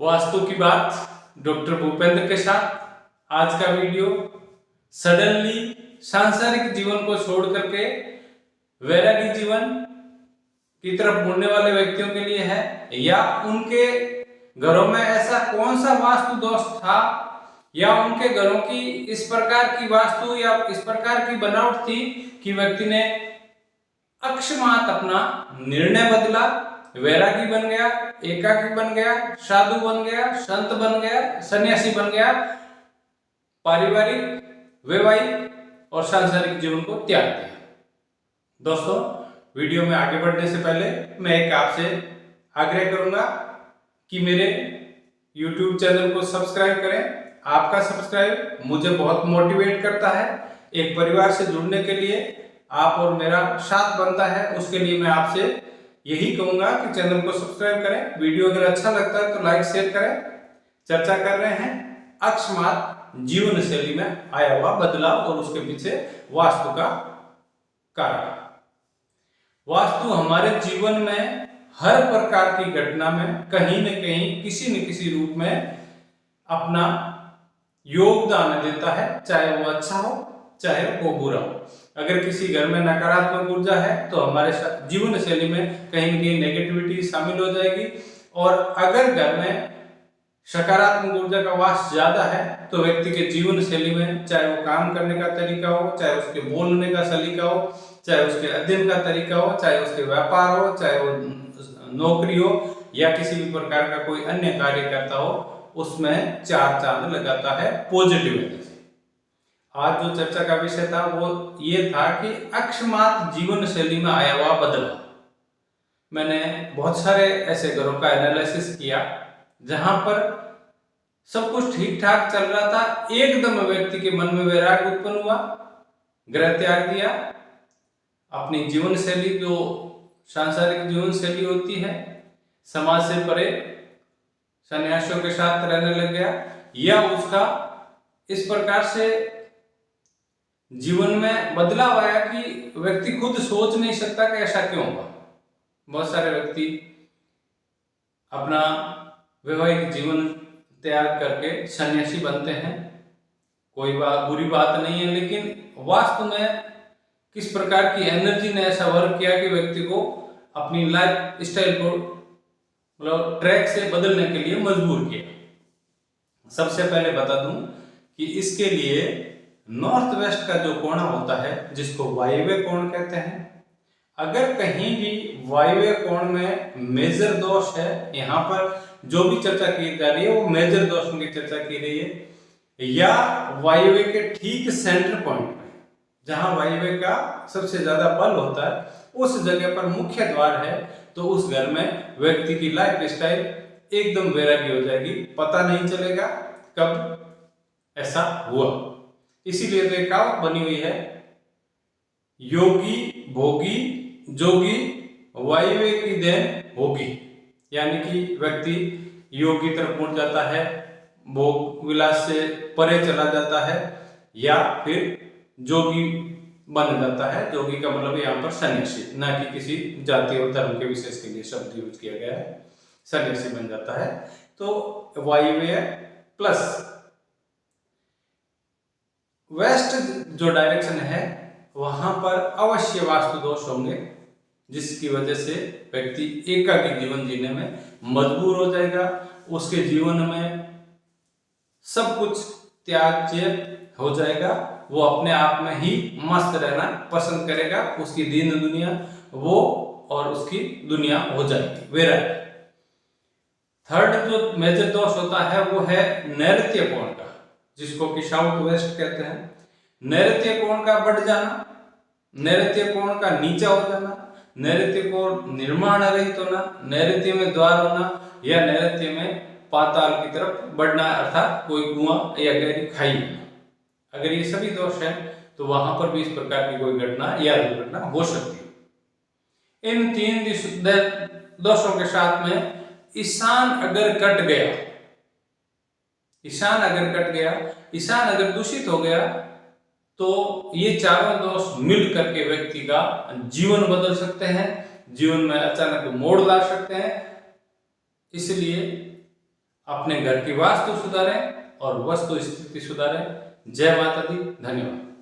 वास्तु की बात डॉक्टर भूपेंद्र के साथ। आज का वीडियो सडनली सांसारिक जीवन को छोड़ करके वैरागी जीवन की तरफ मुड़ने वाले व्यक्तियों के लिए है, या उनके घरों में ऐसा कौन सा वास्तु दोष था, या उनके घरों की इस प्रकार की वास्तु या इस प्रकार की बनावट थी कि व्यक्ति ने अकस्मात अपना निर्णय बदला, वैरागी बन गया, एकाकी बन गया, साधु बन गया, संत बन गया, सन्यासी बन गया, पारिवारिक, वैवाहिक और सांसारिक जीवन को त्याग दिया। दोस्तों, वीडियो में आगे बढ़ने से पहले मैं एक आपसे आग्रह करूंगा कि मेरे YouTube चैनल को सब्सक्राइब करें। आपका सब्सक्राइब मुझे बहुत मोटिवेट करता है। एक परिवार से जुड़ने के लिए आप और मेरा साथ बनता है, उसके लिए मैं आपसे यही कहूंगा कि चैनल को सब्सक्राइब करें। वीडियो अगर अच्छा लगता है तो लाइक शेयर करें। चर्चा कर रहे हैं अकस्मात जीवन शैली में आया हुआ बदलाव और उसके पीछे वास्तु का कारण। वास्तु हमारे जीवन में हर प्रकार की घटना में कहीं न कहीं किसी न किसी रूप में अपना योगदान देता है, चाहे वो अच्छा हो चाहे वो बुरा हो। अगर किसी घर में नकारात्मक ऊर्जा है तो हमारे जीवन शैली में कहीं न कहीं नेगेटिविटी शामिल हो जाएगी, और अगर घर में सकारात्मक ऊर्जा का वास ज्यादा है तो व्यक्ति के जीवन शैली में, चाहे वो काम करने का तरीका हो, चाहे उसके बोलने का सलीका हो, चाहे उसके अध्ययन का तरीका हो, चाहे उसके व्यापार हो, चाहे वो नौकरी हो या किसी भी प्रकार का कोई अन्य कार्य करता हो, उसमें चार चांद लगाता है पॉजिटिव एनर्जी। आज जो चर्चा का विषय था वो ये था कि अकस्मात जीवन शैली में आया हुआ बदलाव। मैंने बहुत सारे ऐसे घरों का एनालिसिस किया जहां पर सब कुछ ठीक ठाक चल रहा था, एकदम व्यक्ति के मन में वैराग्य उत्पन्न हुआ, गृह त्याग दिया, अपनी जीवन शैली जो सांसारिक जीवन शैली होती है, समाज से परे सन्यासियों के साथ रहने लग गया, या उसका इस प्रकार से जीवन में बदलाव आया कि व्यक्ति खुद सोच नहीं सकता कि ऐसा क्यों हुआ। बहुत सारे व्यक्ति अपना वैवाहिक जीवन त्याग करके सन्यासी बनते हैं, कोई बुरी बात नहीं है, लेकिन वास्तव में किस प्रकार की एनर्जी ने ऐसा वर्क किया कि व्यक्ति को अपनी लाइफ स्टाइल को मतलब ट्रैक से बदलने के लिए मजबूर किया। सबसे पहले बता दूं कि इसके लिए नॉर्थ वेस्ट का जो कोण होता है, जिसको वायव्य कोण कहते हैं, अगर कहीं भी वायव्य कोण में मेजर दोष है, यहाँ पर जो भी चर्चा की जा रही है वो मेजर दोषों की चर्चा की रही है, या वायव्य के ठीक सेंटर पॉइंट में जहां वायव्य का सबसे ज्यादा बल होता है उस जगह पर मुख्य द्वार है, तो उस घर में व्यक्ति की लाइफ स्टाइल एकदम वैरागी हो जाएगी, पता नहीं चलेगा कब ऐसा हुआ। इसीलिए तो एक कहावत बनी हुई है, योगी भोगी जोगी वायव्य की देन होगी। यानी कि व्यक्ति योग की तरफ मुड़ जाता है, भोग विलास से परे चला जाता है, या फिर जोगी बन जाता है। जोगी का मतलब यहाँ पर सन्यासी, ना कि किसी जाति और धर्म के विशेष के लिए शब्द यूज किया गया है, सन्यासी बन जाता है। तो वायव्य प्लस वेस्ट जो डायरेक्शन है वहां पर अवश्य वास्तु दोष होंगे, जिसकी वजह से व्यक्ति एकाकी जीवन जीने में मजबूर हो जाएगा। उसके जीवन में सब कुछ त्याज्य हो जाएगा, वो अपने आप में ही मस्त रहना पसंद करेगा, उसकी दीन दुनिया वो और उसकी दुनिया हो जाएगी वैराग्य। थर्ड जो मेजर दोष होता है वो है नैऋत्य कोण का, जिसको कि साउथ वेस्ट कहते हैं। नैऋत्य कोण का बढ़ जाना, नैऋत्य कोण का नीचा हो जाना, नैऋत्य कोण निर्माण रहित होना, नैऋत्य में द्वार होना, या नैऋत्य में पाताल की तरफ बढ़ना, अर्थात कोई कुआं या गहरी खाई होना। अगर ये सभी दोष है तो वहां पर भी इस प्रकार की कोई घटना या दुर्घटना हो सकती है। इन तीन दोषों के साथ में ईशान अगर कट गया, ईशान अगर कट गया, ईशान अगर दूषित हो गया, तो ये चारों दोष मिल करके व्यक्ति का जीवन बदल सकते हैं, जीवन में अचानक मोड़ ला सकते हैं। इसलिए अपने घर की वास्तु सुधारें और वस्तु स्थिति सुधारें। जय माता दी। धन्यवाद।